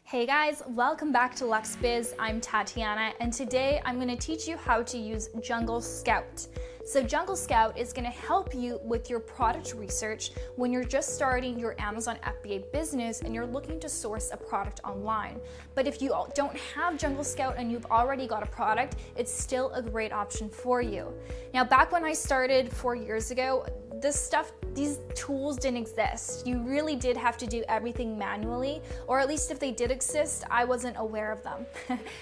Hey guys, welcome back to Lux Biz. I'm Tatiana, and today I'm going to teach you how to use Jungle Scout. So Jungle Scout is going to help you with your product research when you're just starting your Amazon FBA business and you're looking to source a product online. But if you don't have Jungle Scout and you've already got a product, it's still a great option for you. Now, back when I started 4 years ago, these tools didn't exist. You really did have to do everything manually, or at least if they did exist, I wasn't aware of them.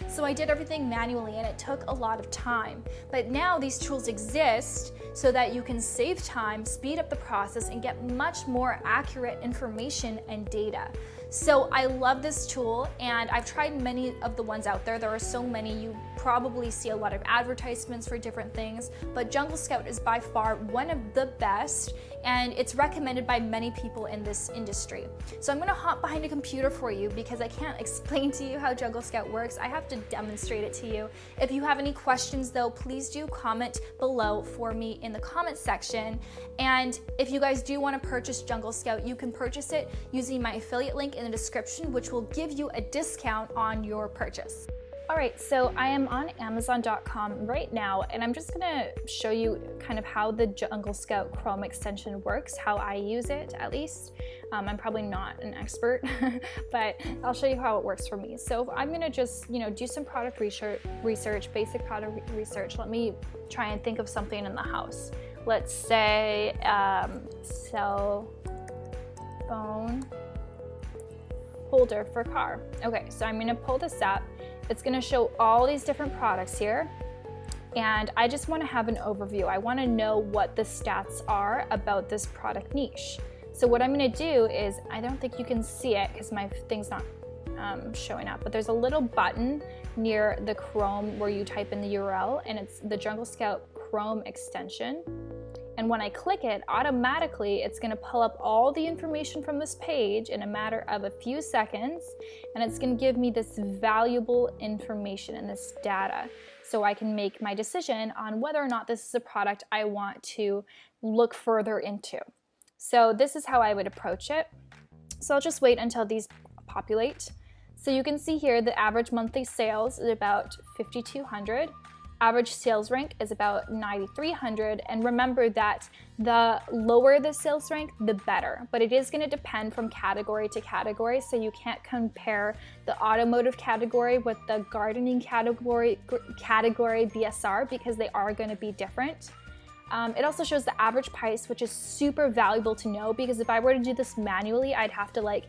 So I did everything manually and it took a lot of time. But now these tools exist so that you can save time, speed up the process, and get much more accurate information and data. So I love this tool, and I've tried many of the ones out there. There are so many. You probably see a lot of advertisements for different things, but Jungle Scout is by far one of the best, and it's recommended by many people in this industry. So I'm gonna hop behind a computer for you because I can't explain to you how Jungle Scout works. I have to demonstrate it to you. If you have any questions though, please do comment below for me in the comment section. And if you guys do wanna purchase Jungle Scout, you can purchase it using my affiliate link in the description, which will give you a discount on your purchase. All right, so I am on Amazon.com right now, and I'm just gonna show you kind of how the Jungle Scout Chrome extension works, how I use it at least. I'm probably not an expert, but I'll show you how it works for me. So I'm gonna just, do some product research, basic product research. Let me try and think of something in the house. Let's say cell phone holder for car. Okay, so I'm gonna pull this up. It's gonna show all these different products here, and I just wanna have an overview. I wanna know what the stats are about this product niche. So what I'm gonna do is, I don't think you can see it because my thing's not showing up, but there's a little button near the Chrome where you type in the URL, and it's the Jungle Scout Chrome extension. And when I click it, automatically it's gonna pull up all the information from this page in a matter of a few seconds, and it's gonna give me this valuable information and this data so I can make my decision on whether or not this is a product I want to look further into. So this is how I would approach it. So I'll just wait until these populate. So you can see here the average monthly sales is about 5,200. Average sales rank is about 9,300, and remember that the lower the sales rank, the better, but it is going to depend from category to category, so you can't compare the automotive category with the gardening category BSR because they are going to be different. It also shows the average price, which is super valuable to know because if I were to do this manually, I'd have to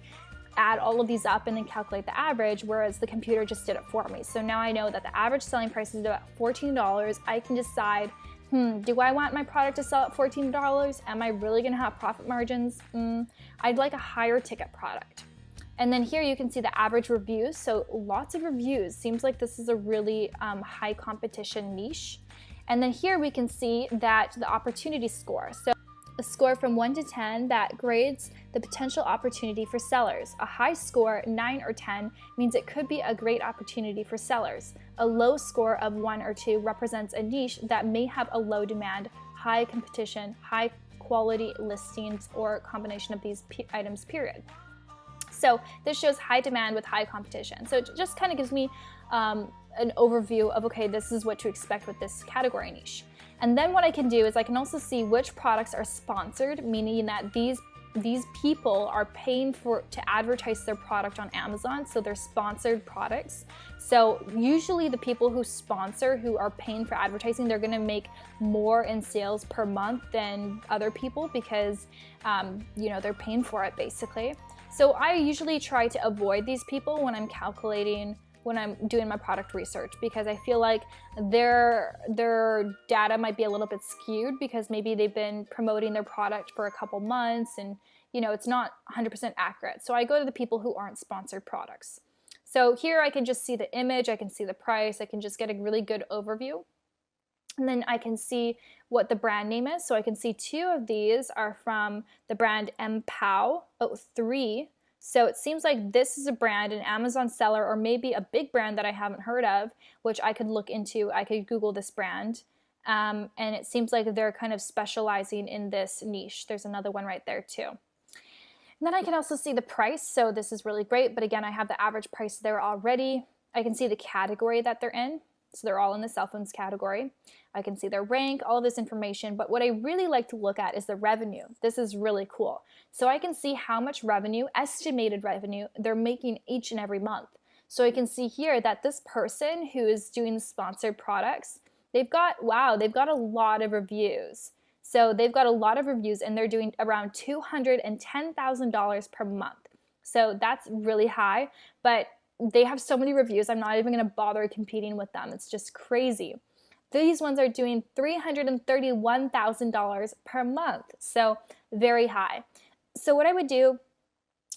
add all of these up and then calculate the average, whereas the computer just did it for me. So now I know that the average selling price is about $14. I can decide, do I want my product to sell at $14? Am I really gonna have profit margins? I'd like a higher ticket product. And then here you can see the average reviews. So lots of reviews. Seems like this is a really high competition niche. And then here we can see that the opportunity score. So a score from 1 to 10 that grades the potential opportunity for sellers. A high score, 9 or 10, means it could be a great opportunity for sellers. A low score of 1 or 2 represents a niche that may have a low demand, high competition, high quality listings, or a combination of these items, period. So this shows high demand with high competition. So it just kind of gives me an overview of, okay, this is what to expect with this category niche. And then what I can do is I can also see which products are sponsored, meaning that these people are paying to advertise their product on Amazon, so they're sponsored products. So usually the people who sponsor, who are paying for advertising, they're gonna make more in sales per month than other people because they're paying for it basically. So I usually try to avoid these people when I'm doing my product research because I feel like their data might be a little bit skewed because maybe they've been promoting their product for a couple months and it's not 100% accurate. So I go to the people who aren't sponsored products. So here I can just see the image, I can see the price, I can just get a really good overview. And then I can see what the brand name is. So I can see 2 of these are from the brand MPOW. 3. So it seems like this is a brand, an Amazon seller, or maybe a big brand that I haven't heard of, which I could look into. I could Google this brand. And it seems like they're kind of specializing in this niche. There's another one right there too. And then I can also see the price, so this is really great, but again, I have the average price there already. I can see the category that they're in, so they're all in the cell phones category. I can see their rank, all of this information, but what I really like to look at is the revenue. This is really cool. So I can see how much revenue, estimated revenue, they're making each and every month. So I can see here that this person who is doing the sponsored products, they've got a lot of reviews. So they've got a lot of reviews and they're doing around $210,000 per month. So that's really high, but they have so many reviews, I'm not even going to bother competing with them. It's just crazy. These ones are doing $331,000 per month. So very high. So what I would do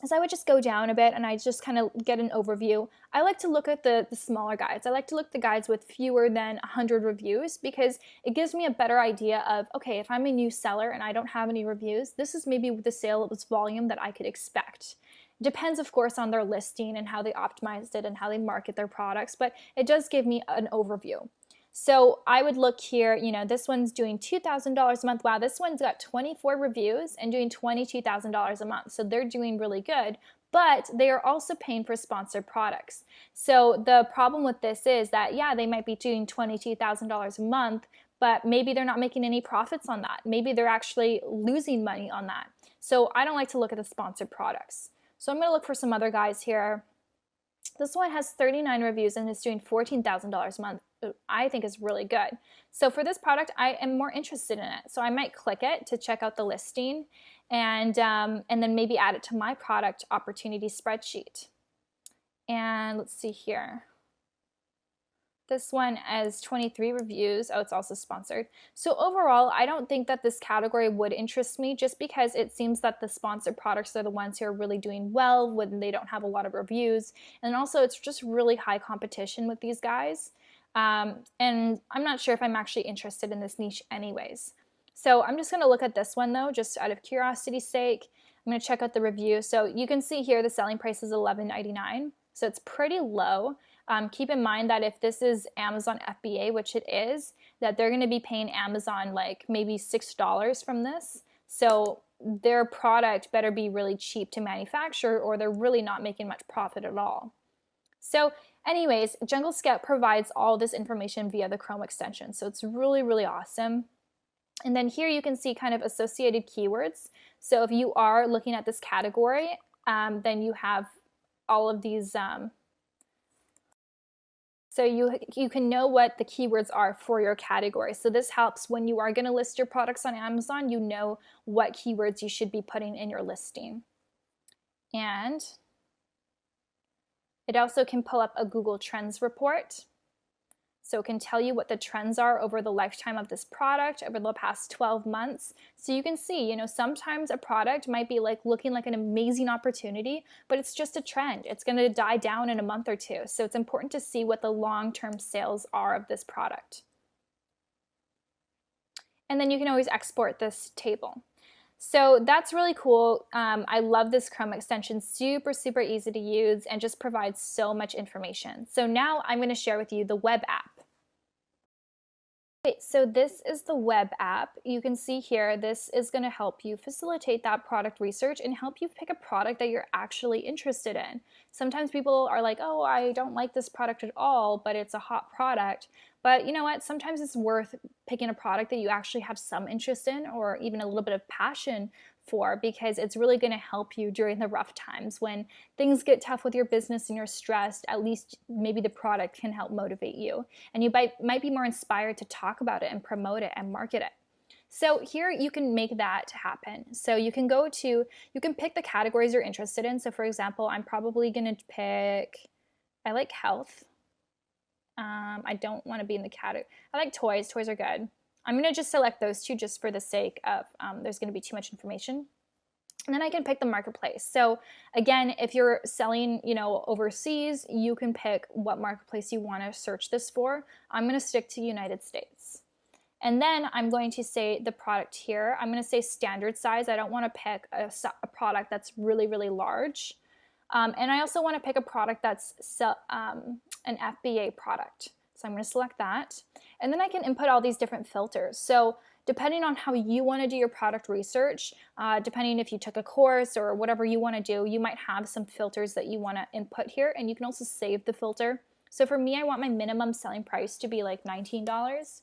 is I would just go down a bit and I just kind of get an overview. I like to look at the smaller guides. I like to look at the guides with fewer than 100 reviews because it gives me a better idea of, okay, if I'm a new seller and I don't have any reviews, this is maybe the sales volume that I could expect. Depends, of course, on their listing and how they optimized it and how they market their products, but it does give me an overview. So I would look here, you know, this one's doing $2,000 a month. Wow, this one's got 24 reviews and doing $22,000 a month. So they're doing really good, but they are also paying for sponsored products. So the problem with this is that, yeah, they might be doing $22,000 a month, but maybe they're not making any profits on that. Maybe they're actually losing money on that. So I don't like to look at the sponsored products. So I'm going to look for some other guys here. This one has 39 reviews and is doing $14,000 a month. I think is really good. So for this product, I am more interested in it. So I might click it to check out the listing and then maybe add it to my product opportunity spreadsheet. And let's see here. This one has 23 reviews. Oh, it's also sponsored. So overall, I don't think that this category would interest me just because it seems that the sponsored products are the ones who are really doing well when they don't have a lot of reviews. And also it's just really high competition with these guys. And I'm not sure if I'm actually interested in this niche anyways. So I'm just going to look at this one though, just out of curiosity's sake. I'm going to check out the review. So you can see here the selling price is $11.99. So it's pretty low. Keep in mind that if this is Amazon FBA, which it is, that they're going to be paying Amazon like maybe $6 from this. So their product better be really cheap to manufacture or they're really not making much profit at all. So anyways, Jungle Scout provides all this information via the Chrome extension. So it's really, really awesome. And then here you can see kind of associated keywords. So if you are looking at this category, then you have all of these so you can know what the keywords are for your category. So this helps when you are going to list your products on Amazon, you know what keywords you should be putting in your listing. And it also can pull up a Google Trends report. So it can tell you what the trends are over the lifetime of this product over the past 12 months. So you can see, you know, sometimes a product might be like looking like an amazing opportunity, but it's just a trend. It's going to die down in a month or two. So it's important to see what the long-term sales are of this product. And then you can always export this table. So that's really cool. I love this Chrome extension, super, super easy to use and just provides so much information. So now I'm going to share with you the web app. Okay, so this is the web app. You can see here, this is going to help you facilitate that product research and help you pick a product that you're actually interested in. Sometimes people are like, oh, I don't like this product at all, but it's a hot product. But you know what? Sometimes it's worth picking a product that you actually have some interest in or even a little bit of passion for because it's really going to help you during the rough times when things get tough with your business and you're stressed. At least maybe the product can help motivate you and you might be more inspired to talk about it and promote it and market it. So here you can make that happen. So you can pick the categories you're interested in. So for example, I'm probably going to pick, I like health. I don't want to be in the category. I like toys. Toys are good. I'm going to just select those two just for the sake of there's going to be too much information. And then I can pick the marketplace. So again, if you're selling, you know, overseas, you can pick what marketplace you want to search this for. I'm going to stick to United States. And then I'm going to say the product here. I'm going to say standard size. I don't want to pick a product that's really, really large. And I also want to pick a product that's an FBA product. So I'm going to select that. And then I can input all these different filters. So depending on how you want to do your product research, depending if you took a course or whatever you want to do, you might have some filters that you want to input here, and you can also save the filter. So for me, I want my minimum selling price to be like $19.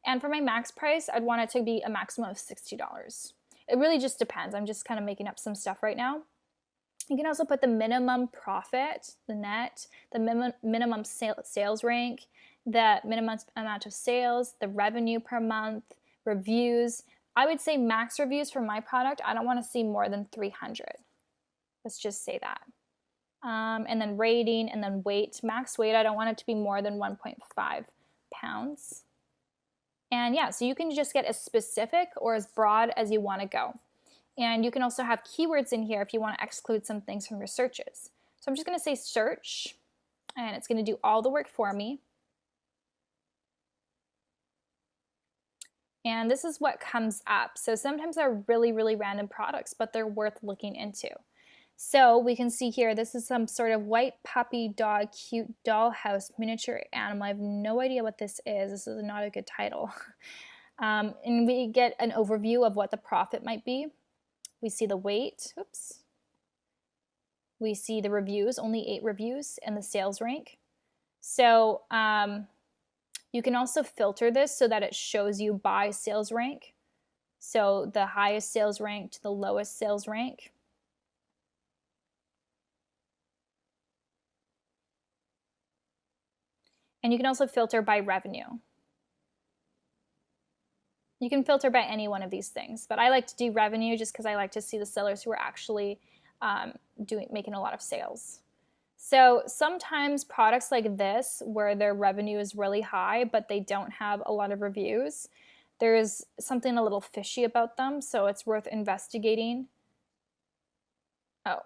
And for my max price, I'd want it to be a maximum of $60. It really just depends. I'm just kind of making up some stuff right now. You can also put the minimum profit, the net, the minimum sales rank, the minimum amount of sales, the revenue per month, reviews. I would say max reviews for my product, I don't want to see more than 300. Let's just say that. And then rating, and then weight. Max weight, I don't want it to be more than 1.5 pounds. And yeah, so you can just get as specific or as broad as you want to go. And you can also have keywords in here if you want to exclude some things from your searches. So I'm just going to say search, and it's going to do all the work for me. And this is what comes up. So sometimes they're really, really random products, but they're worth looking into. So we can see here, this is some sort of white puppy dog, cute dollhouse miniature animal. I have no idea what this is. This is not a good title. And we get an overview of what the profit might be. We see the weight, oops. We see the reviews, only 8 reviews, and the sales rank. So you can also filter this so that it shows you by sales rank. So the highest sales rank to the lowest sales rank. And you can also filter by revenue. You can filter by any one of these things, but I like to do revenue just because I like to see the sellers who are actually making a lot of sales. So sometimes products like this, where their revenue is really high, but they don't have a lot of reviews, there's something a little fishy about them, so it's worth investigating. Oh,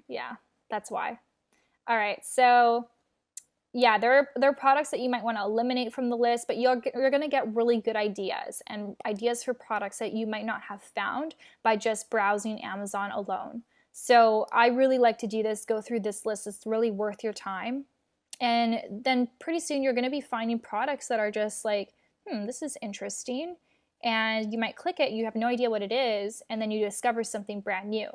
yeah, that's why. All right, so yeah, there are products that you might want to eliminate from the list, but you're going to get really good ideas, and ideas for products that you might not have found by just browsing Amazon alone. So I really like to do this, go through this list. It's really worth your time. And then pretty soon you're going to be finding products that are just like, this is interesting. And you might click it, you have no idea what it is, and then you discover something brand new.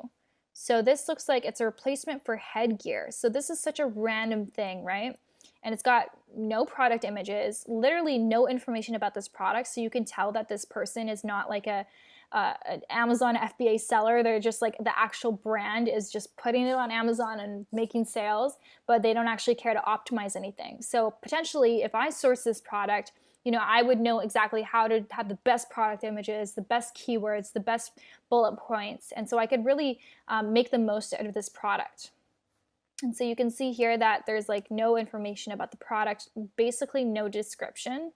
So this looks like it's a replacement for headgear. So this is such a random thing, right? And it's got no product images, literally no information about this product, so you can tell that this person is not like an Amazon FBA seller. They're just like, the actual brand is just putting it on Amazon and making sales, but they don't actually care to optimize anything. So potentially, if I source this product, I would know exactly how to have the best product images, the best keywords, the best bullet points, and so I could really make the most out of this product. And so you can see here that there's like no information about the product, basically no description.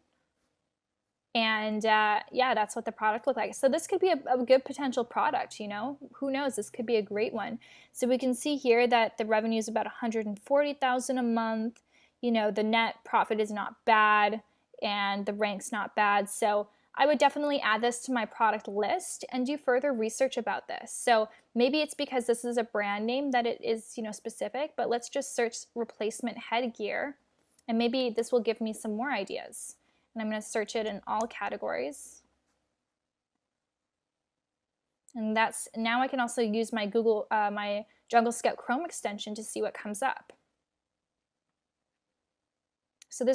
And yeah, that's what the product looked like. So this could be a good potential product, who knows, this could be a great one. So we can see here that the revenue is about $140,000 a month. The net profit is not bad, and the rank's not bad. So I would definitely add this to my product list and do further research about this. So maybe it's because this is a brand name that it is, specific, but let's just search replacement headgear, and maybe this will give me some more ideas. And I'm going to search it in all categories. And now I can also use my my Jungle Scout Chrome extension to see what comes up. So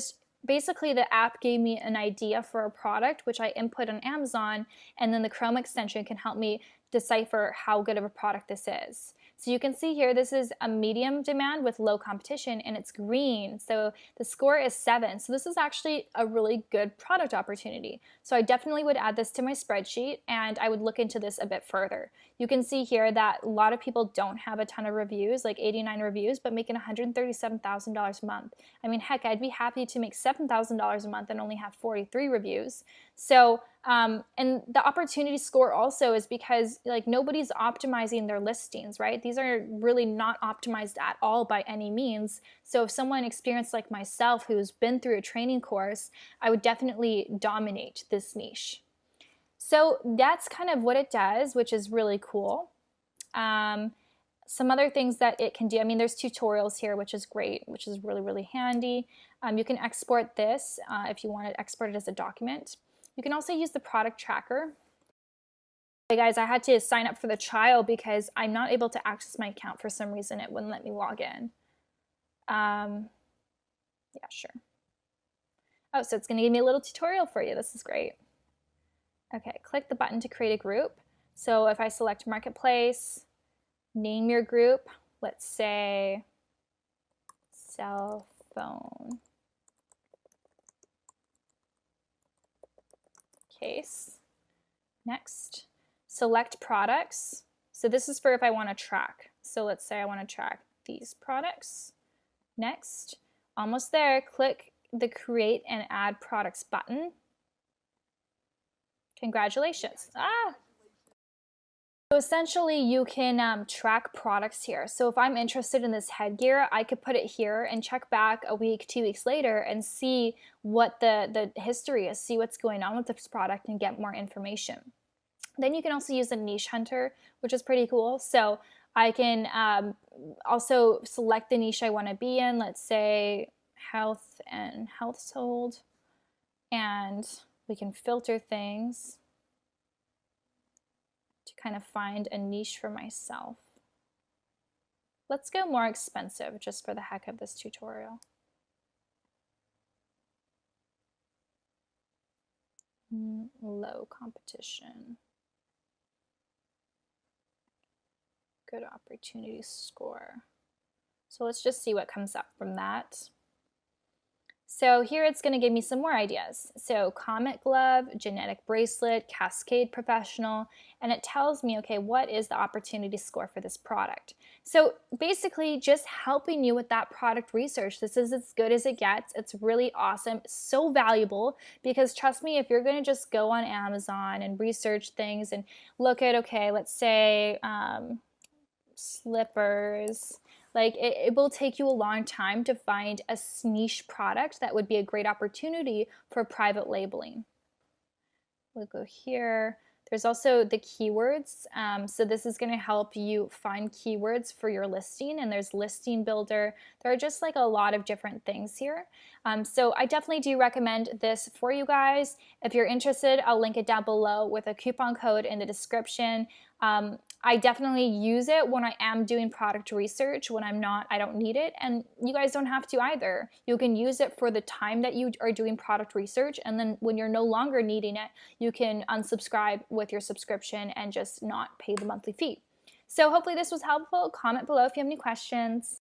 basically, the app gave me an idea for a product, which I input on Amazon, and then the Chrome extension can help me decipher how good of a product this is. So you can see here, this is a medium demand with low competition, and it's green. So the score is 7. So this is actually a really good product opportunity. So I definitely would add this to my spreadsheet, and I would look into this a bit further. You can see here that a lot of people don't have a ton of reviews, like 89 reviews, but making $137,000 a month. I mean, heck, I'd be happy to make $7,000 a month and only have 43 reviews. So, and the opportunity score also is because like nobody's optimizing their listings, right? These are really not optimized at all by any means. So if someone experienced like myself who's been through a training course, I would definitely dominate this niche. So that's kind of what it does, which is really cool. Some other things that it can do, I mean, there's tutorials here, which is great, which is really, really handy. You can export this if you want to export it as a document. You can also use the product tracker. Hey guys, I had to sign up for the trial because I'm not able to access my account for some reason. It wouldn't let me log in. Yeah, sure. Oh, so it's going to give me a little tutorial for you. This is great. Okay, click the button to create a group. So if I select Marketplace, name your group, let's say cell phone case. Next, select products. So this is for if I want to track. So let's say I want to track these products. Next, almost there, click the Create and Add Products button. Congratulations. So essentially you can track products here. So if I'm interested in this headgear, I could put it here and check back a week, 2 weeks later and see what the history is, see what's going on with this product and get more information. Then you can also use a niche hunter, which is pretty cool. So I can also select the niche I want to be in, let's say health and household, and we can filter things to kind of find a niche for myself. Let's go more expensive just for the heck of this tutorial. Low competition. Good opportunity score. So let's just see what comes up from that. So here it's going to give me some more ideas. So Comet Glove, Genetic Bracelet, Cascade Professional, and it tells me, okay, what is the opportunity score for this product? So basically just helping you with that product research. This is as good as it gets. It's really awesome. It's so valuable because trust me, if you're going to just go on Amazon and research things and look at, okay, let's say slippers, like it will take you a long time to find a niche product that would be a great opportunity for private labeling. We'll go here. There's also the keywords. So this is going to help you find keywords for your listing, and there's Listing Builder. There are just like a lot of different things here. So I definitely do recommend this for you guys. If you're interested, I'll link it down below with a coupon code in the description. I definitely use it when I am doing product research. When I'm not, I don't need it. And you guys don't have to either. You can use it for the time that you are doing product research. And then when you're no longer needing it, you can unsubscribe with your subscription and just not pay the monthly fee. So hopefully this was helpful. Comment below if you have any questions.